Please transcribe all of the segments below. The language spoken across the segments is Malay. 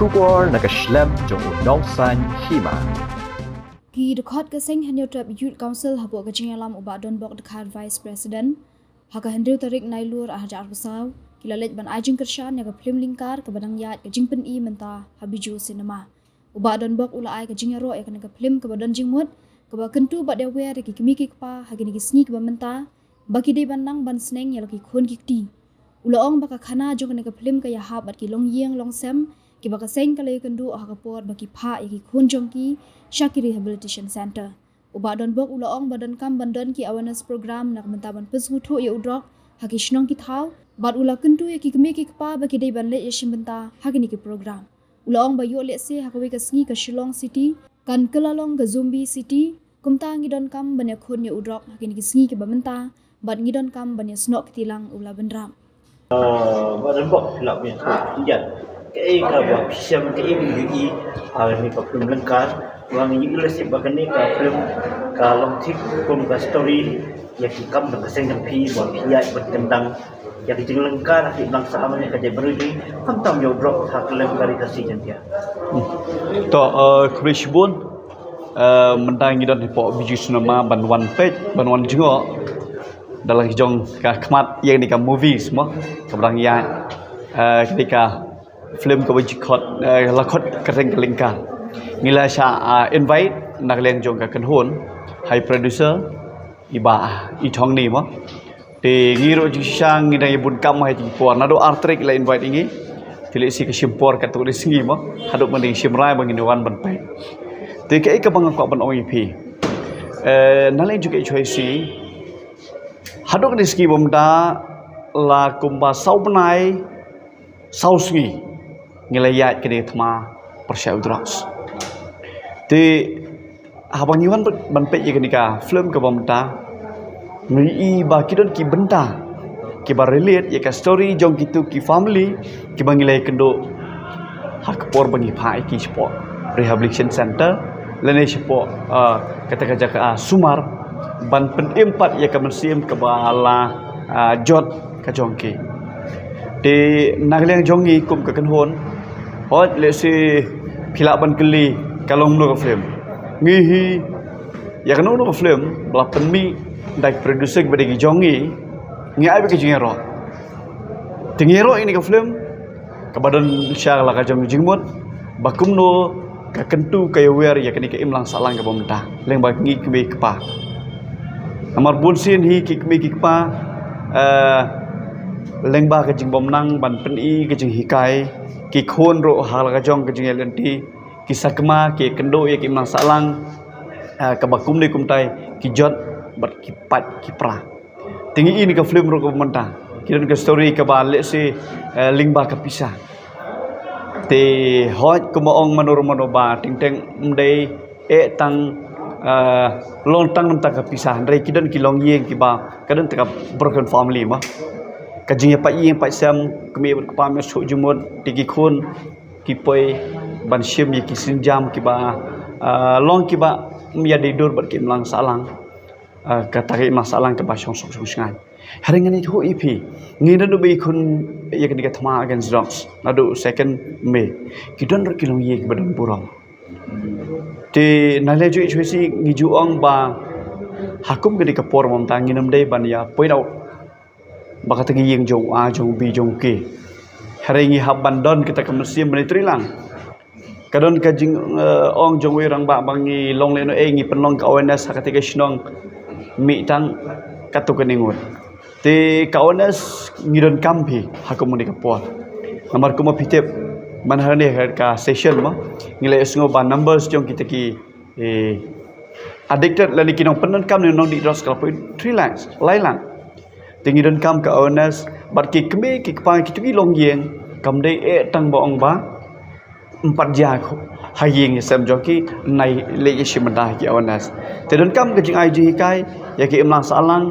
Kubor nakaslem jong unongsan hima. Ki dekat keseng hanya trap Youth Council habu kecing alam ubah don bok dekat Vice President. Haka hendru tarik nailur ahajar besau. Kila lej ban ajing kershan yang ke film lingkar ke badang yat ke jing pen i mentah habiju cinema. Ubah don bok ula ai ke jing ro ya ke film ke badan jing mut. Ke ba kentu bak dia wer ki kimi ki pa hagi ni sni ke ba mentah. Baki dei bandang ban sneng ya ki khun ki ti. Ula ong baka khana jong ke film ke ya hab bat ki long yeng long sem. Ki baka seng kale kendu ah kapor baki pha ki khun jong ki Shaki Rehabilitation Center. Ubah don bok ula ong badan kam bandan ki awareness program nak mentaban pesgutu ya udrok haki shnong ki thau bad ula kentu ya ki keme ki kpa baki dei ban le ya shimbenta haki ni ki program. Ula ong bayu le se hakawi ka sngi ka Shillong City kan kelalong ka Zumbi City kumta ngi don kam banya khun ya udrok haki ni ki sngi ki bamenta bad ngi don kam banya snok tilang ula bendram. Badan bok lak punya tunjan ke ka buat siam ke ini ni ka film lengkar wang ini lesip bakan ni ka film ka long tik kum ka story ya ki kam ka seng dang pi buat piat bertentang ya ki jeng lengkar ki bangsa amanya ka je berudi kam tam yo drop hak lem kari ka si jantia to krishbun mentang ngidon po biju cinema banwan page banwan jengo dalam hijong ka khmat yang ni ka movie semua kebrang ya ketika film ke wajikot lakot kereng kelingkar ngila sha invite nak leng jong ka kanhon hai producer iba i thong ni mo te ngiro jisang ngidai bun kam hai ti por na do artrik la invite ingi tili si ka simpor ka tu singi mo haduk mending simrai bangin wan ban pai te ke ka bang ko ban oi pi na leng juga choi si haduk ni ski bomda la kumba sau benai sau singi ngilayat kini thma persya udras ti habang iwan ban pe ye kenika film ke bomta ngi ba kidon ki benta ki ba relate ye ka story jong kitu ki family ki bangilai kendo hak por bangi phai ki sport rehabilitation center lene sport kata ka sumar ban pen empat ye ka mensim ke bala jot ka jongki ti nagleng jongi kum ka kanhon hot lesi phila ban keli kalong no film ngihi ya kan no film bla penmi dai producer bagi jongi ngi ai bagi jingero tingero ini ka film ka badan syar la ka jong jingmut bakum no ka kentu ka wer ya kan ka imlang salang ka bomta leng bagi ngi kebe kpa amar bunsin hi ki kebe kpa leng ba ka jing bom nang ban pen i ka jing hikai ki khon ro hal ka jong ka jing lenti ki sakma ki kendo ya ki mang salang ka bakum ni kum tai ki jot bat ki pat ki pra tingi ini ka film ro ka menta ki dan ka story ka ba le se ling ba ka pisah te hot ko mo ong manur manoba ting teng mdei tang long tang nam ta ka pisah ndai ki dan ki long yeng ki ba ka dan ta broken family ma kajing pa yeng pa sam kami pa me so jumot tigi khun ki poi ban sim ye ki sinjam ki ba long ki ba mia de dur bat ki mlang salang ka tari masalang ka ba song song ngai haringan ni ho ep ngi na do be khun ye ka diga thma against drugs na do 2 May ki don ro ki long ye ki badan purong te na le ju si ngi ju ong ba hakum ka diga por mom tang ngi nam dei ban ya poi dau baka tagi yang jong a jong bi jong ke haringi haban don kita ke mesim menetrilang kadon ka jing ong jong wirang ba bangi long le no ngi penlong ka awareness ketika snong mi tang katu keningut te ka awareness ngidon kampi hakumuni ka por nomor kuma pitep manhane ka session mo ngile sngo ba numbers jong kita ki addicted lani kinong penan kam ni nong di dros ka point 3 lines lailang tinggi dan kam ke awareness bat ki keme ki kpa ki tu long yeng kam dei tang ba ong ba 4 ja ko hayeng sem joki nai le yeshi manda ki awareness te dan kam ke jing ai ji kai ya ki imlang salang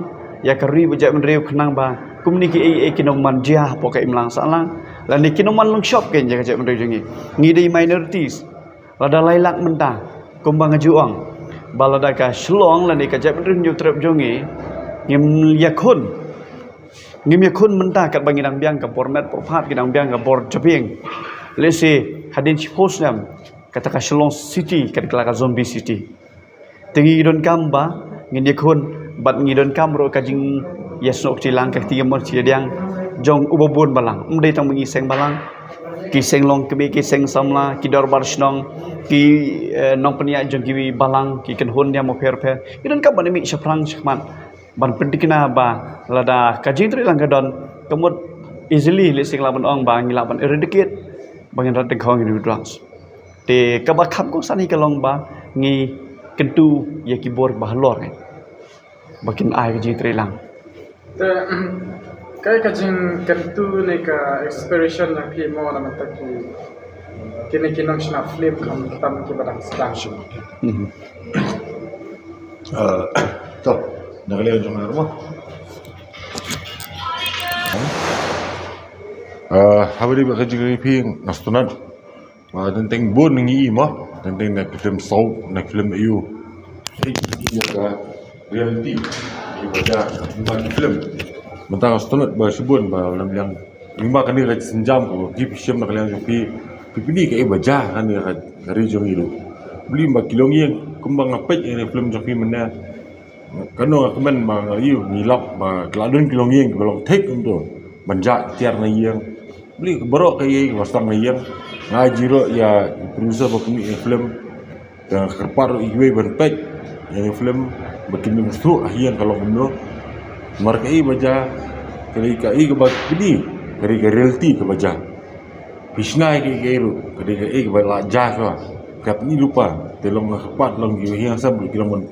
ya ka ri bujak men riu khnang ba kum ni ki ki nong man ja po ka imlang salang lan ni ki nong man long shop ken ja ka men riu jingi ngi dei minorities lada lailak menta kum ba ngajuang balada ka shlong lan ni ka ja men riu trep jongi ngim yakun ngim yakun menta kat bangi nang biang ka format propat ki nang biang ka bor chaping lesi kadin post nam kata ka Shillong City kadikala ka zombie city tengi don kamba ngin yakun bat ngidon kam ro kajing yasnok tilang ka tiamon siadiang jong ubobon balang umdai tang mengi seng balang ki seng long kebe ki seng samla ki dorbar snong ki nong penia jong ki balang ki ken hon dia mo per idon kam banemi saprang sakman ban pendikna ba lada kajing tri lang gadon kemut easily le sing laban ong ba ngilaban eradicate bangin rat khong ni drugs te ka ba kham ko sani ka long ba ngi kentu ya ki bor ba lor bakin ai kajing tri lang Kaya kajing kentu ni ka expiration na pimo na mataki kini-kinang siya na film kam tam ki badang sedang. To, nakaliyan yung ano mo? Habari ba kajing ping nastunad? Tentang bon ngi mo, tentang na film soul, na film iyo. Iya ka reality. Ibadah tentang film. Mentang astunat ba sibun ba lam yang lima kali kat senjam ko gi pisiam nak liang pi ni kai baja kan ya kari jong ilu beli ba kilong yang kembang apet ini film jong pi mana kano kemen ba yu ngilap ba kladon kilong yang belum tek untuk banja tiar na yang beli borok kai wasang na yang ngaji ro ya producer ba kumi film yang kerpar iwe ban pek yang film bikin musuh ahian kalau benar markai baca kai ke bat bini kai reality ke baca pisnai kai ru kai ke bat jah ka kap ni lupa telong kepat long gi yang sam ki long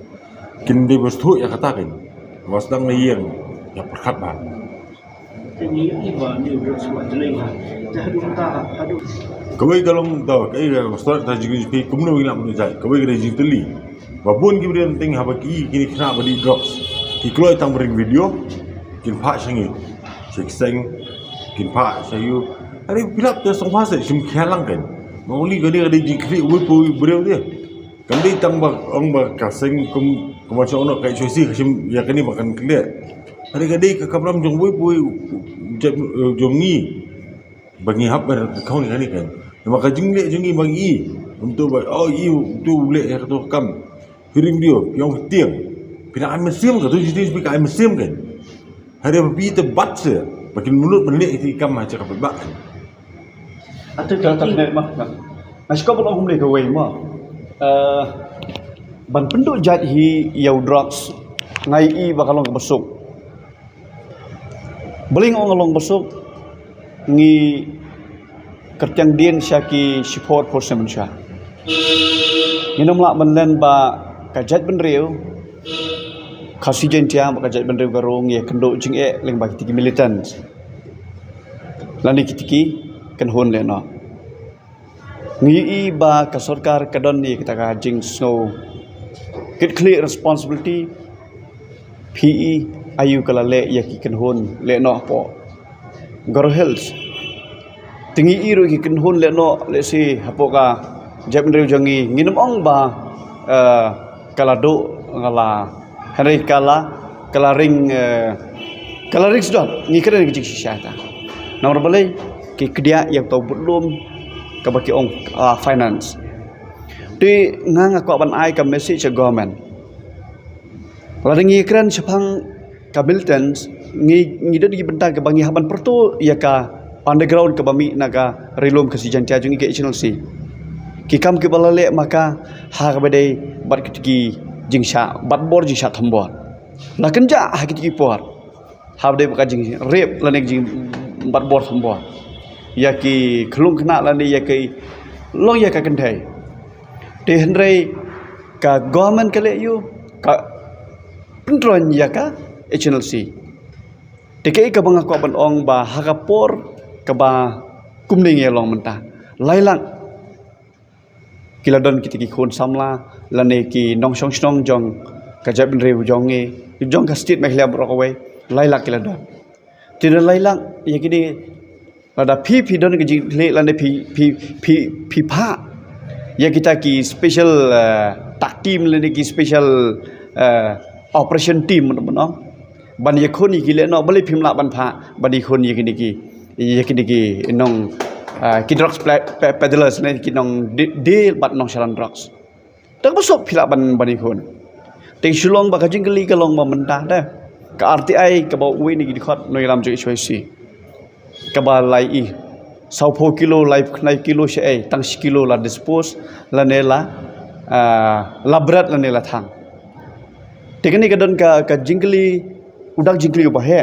kin de bestu ya katakan wasdang ni yang ya perkat ba Ini iba ni bersama jeling ha. Aduh ta, aduh. kawai kalong tahu kai ga start ta jigi pi kumno ilam ni jai kawai ga jigi teli babun ki berian ting habaki kini kena badi drops ki kloi tang bring video kin pa sangi sik seng kin pa sayu ari bilap te song fase sim khalang kan moli gade gade jikri ui pu breu dia kan dei tang ba ong ba ka seng kum macam ono kai choisi sim ya kani makan clear ari gade ka kabram jong ui pu jom ni bagi hab ber kau ni kan maka jingle jingi bagi untuk ba oh iu tu boleh ya tu kam hiring dia yang tiang Pina ay mesim ka tu jadi speak ay mesim kan. Hari apa pi tebat se. Makin mulut belik ti kam macam apa bak. Atau kalau tak nak mah. Mas kau belum boleh kau mah. Ban penduk jat hi yau drugs ngai i bakalong besuk. Beling orang besuk ngi kertiang dien syaki support for semensia. Minum lak menlen ba kajat benriu khasi jentia makajat benriu garung ya kenduk jing leng bagi tiki militant lani kitiki kan hon le no ngi i ba ka sarkar kadon ni kita ka jing snow get clear responsibility PE ayu kala le ya ki kan hon le no po garo health tingi i ro ki kan hon le no le si hapo ka jap benriu jangi nginum ong ba kala do ngala hari kala ring sudah ni keren ke jik syata nomor balai ke kedia yang tahu belum ke baki ong finance di ngang aku ban ai ka message government la ngi keren sepang ka militants ngi di bentang ke bangi haban pertu ya ka underground ke bami naga rilum ke si jantia jungi ke channel si ki kam ke balale maka ha ka badai bat kitigi jingsha batbor jingsha thambor la kenja ha kitigi por ha badai baka jing rep lanek jing batbor thambor ya ki khlung khna lani ya ki long ya ka kenthai te hendrai ka government kale yu ka pentron ya ka HNLC te ke ka banga ko ban ong ba ha ka por ka ba kumning ye long menta lailang kiladon kitiki khon samla lane ki nong song snong jong kajab rew jonge jong ka state mehla brokawai lailak kiladon tira lailak yakini ada pi don ki le lane pi pha ya kita ki special tak team lane ki special operation team mon ban ye khoni ki le no bali phimla ban pha bani khoni yakini ki nong ki drugs peddlers ne ki nong deal bat nong shalan drugs tak besok pila ban ikun ting shulong ba kajing kali kalong ma mentah dah ka RTI ka ba uwi ni gi khot noi lam jo HYC ka ba lai i 100 kilo lai knai kilo she ai tang kilo la dispose la nela labrat la nela thang tekni ka don ka jingli udak jingli ba he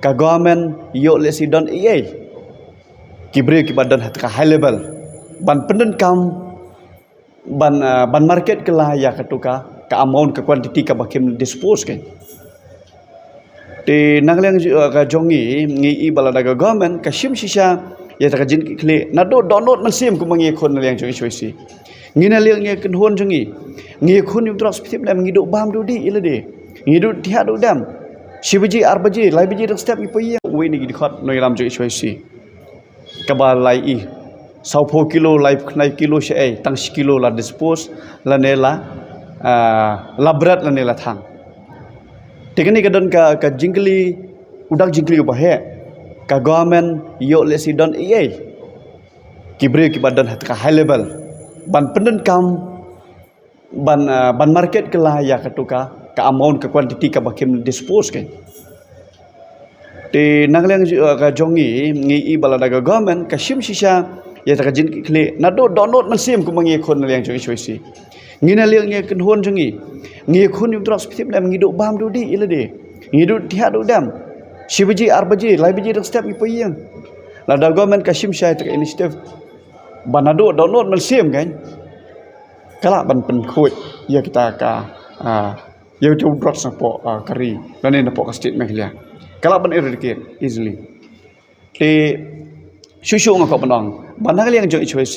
ka government yo le si don ai kibre ki badan hat ka high level ban penden kam ban market kala ya katuka ka amount ka quantity ka bakim dispose kan te nangleng ka jongi ngi balada ka government ka shim shisha ya ta jin kle na do download man sim ku mangi khon leng jongi choisi ngi na leng ngi kan hon jongi ngi khun yum drops pitip lam ngi do bam do di ilade ngi do dia do dam shibaji arbaji lai biji dak step ipoyi we ni gi khot noi lam jongi choisi ka ba lai i 100 kilo lai knai kilo she ai tang kilo la dispose la nela labrat la nela thang tekni ka don ka jingli udak jingli ba he ka government yo le si don ai kibre ki badan hat ka high level ban penden kam ban market kala ya katuka ka amount ka quantity ka bakim dispose kan te nangleng ka jongi ngi balada ka government ka shim shisha ya ta jin kle na do download man sim ku mangi khon leng jongi choisi ngi na leng ngi kan hon jongi ngi khun yum drops pitip lam ngi do bam do di ilade ngi do dia do dam shibaji arbaji lai biji dak step ipoyi la da government ka shim shay ta initiative banado download man sim kan kala ban pen khoi ya kita ka ya tu drops po kari dan ni po ka statement lia kala ban eradicate easily te shushu ngako banong banang liang jo HYC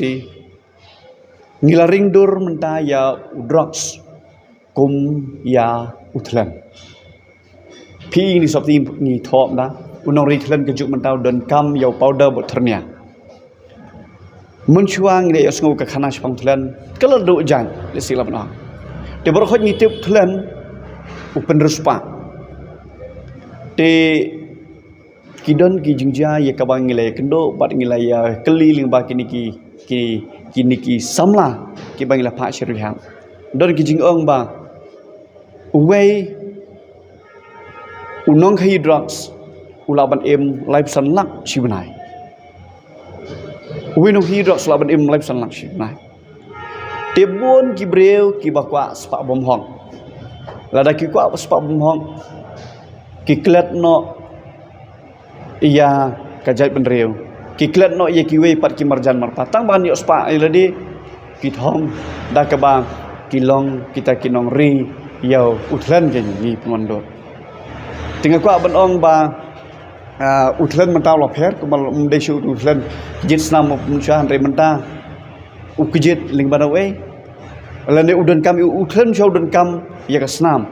ngilaring dur menta ya drugs kum ya uthlan pi ni sop ti ni thop na unong rithlan ke juk mentau don kam ya powder bot thernia munchuang ni osngo ka khana spang thlan kala do jan le sila bana te bor khoj ni tip thlan upen ruspa te kidon ki jingja ya kabang ngilai kendo bat ngilai ya keli ling ba kini ki samla ki bangila pha shiriham don ki jingong ba uwei unong khai drugs ulaban em life sanlak shibanai uwei no hi drugs ulaban em life sanlak shibanai tebon ki breu ki bakwa spa bom hong lada ki kwa spa bom hong ki klet no iya kajai penreu kiklat no ye kiwe pat ki marjan marpatang ban yo spa iladi kithong da ka bang kilong kita kinong ri yo uthlan ke ni pemondot tinggal ko ban ong ba uthlan mentau lo pher ko mal de shu uthlan jit snam muncha re menta ukjit ling banawe lane udan kam uthlan show udan kam ya ka snam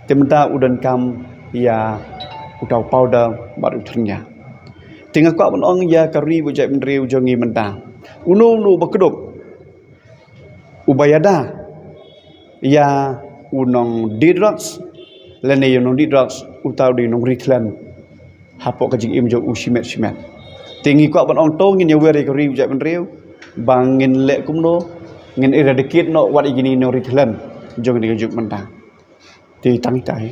te menta udan kam ya utau powder baru ternya tinggal ko ban ong ya kari bujai menriu jongi menta uno bakedop ubayada ya unong drugs lene unong drugs utau di nong rithlan hapok kajing im jo usimet simet tingi ko ban ong tong ngin ya weri kari bujai menriu bangin le kumno ngin eradicate no wat igini no rithlan jongi ni juk menta ti tang tai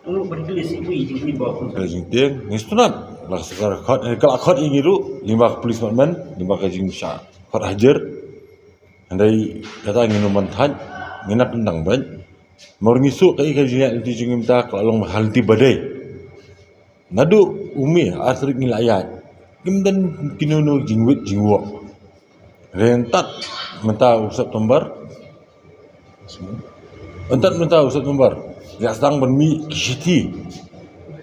Ulu bergelis ibu jingli bawa Kajing tiang ngistunat lah sekarang kalau khot ini ru 5 polis man 5 kajing sya khot hajar andai kata nginu mantan nginap tendang ban mau ngisu kai kajing itu jingim ta kalau mahal ti badai nadu umi asrik ngilayat kimdan kinunu jingwit jingwo rentat menta September entat menta September ya sedang bermi kishiti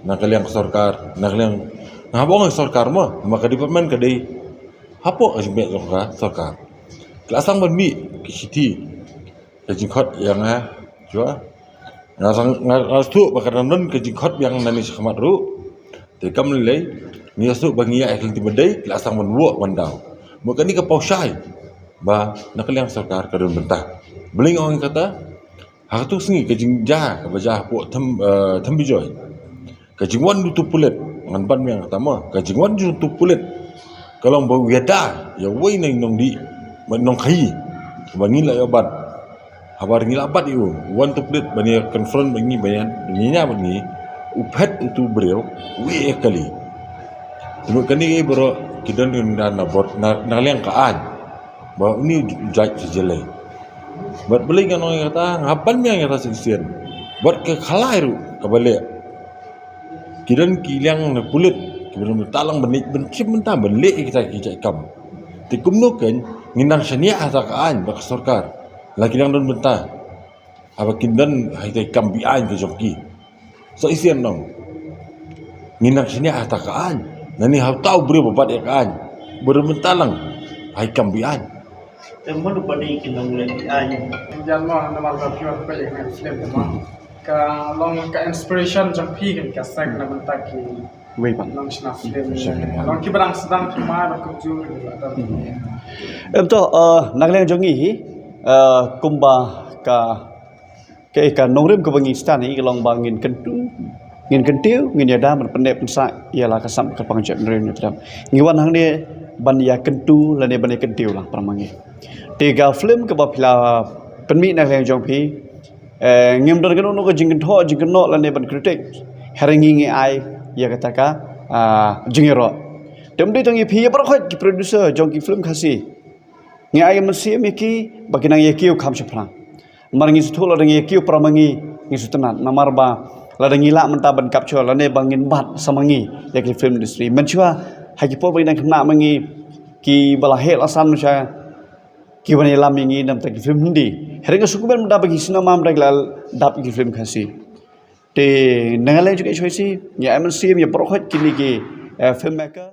nak kalian sorkar nak kalian ngabong sorkar mah maka di pemen kadai hapo ajmek sorkar kelasang bermi kishiti kajing khot yang jua ngasang ngastu bakaran kajing khot yang nani sekhmat ru tekam lelai ngastu bangia ekil tibadai kelasang menwo mandau maka ni kapau syai ba nak kalian sorkar kadun bentah beling orang kata hatu sengi kajing jah kabajah po tham bijoy kajing wan tu pulet ngan ban yang pertama kajing wan tu pulet kalau bau yada ya wei nang nong di nong khai bani la yabat habar ngila bat yu one to plate bani confront bani bayan dunia bani uphat itu beliau wei kali cuma kani bro kita dan nabot naliang kaan bahwa ini judge sejelai buat beli kan orang kata ngapan yang kata sekian buat ke kalairu kabalik kidan kiliang na kulit kidan talang benik bencim mentah belik kita kam tikum nuken nginang senia atakaan bak sorkar lagi nang don mentah apa kidan hai kam bian ke joki so isian dong nginang senia atakaan nani hau tahu beri babat yakaan bermentalang hai kam bian Teman pada ikinang lagi aja. Yan mo na mag-review pa yung film mo. Ka long ka inspiration jang pi kan ka sag na banta ki Wei bang. long sna film. Long ki barang sedang ki ma ba ku ju ada. Betul, naglang jongi kumba ka nongrim ke bangi stan ni long bangin kentu ngin kentiu ngin yada man pendek pensa ialah kasam ke pangjak neren nyutram ngiwan hang dia ban ya kentu la ne ban kentiu lah pramangi tiga film ke bapila penmi naglang jong pi ngim dar gano no jingin tho jingin no la ne ban kritik herengi ngi ai ya kataka jingiro temde tangi pi ya berkhot ki producer jong ki film khasi ngi ay mesti miki baginang yekiu kham chapra marangi suthul rangi yekiu pramangi ngi sutanat namarba la rangi la mentaban capture la ne bangin bat samangi yakli film industry menchua hagi po baginang khna mangi ki balahel asan cha ki bani lamingi nam ta ki film hindi heringa sukuben menda bagi sinama mdagla dap ki film khasi te nangale juga choisi ya mesti ya berkhot kini ki filmmaker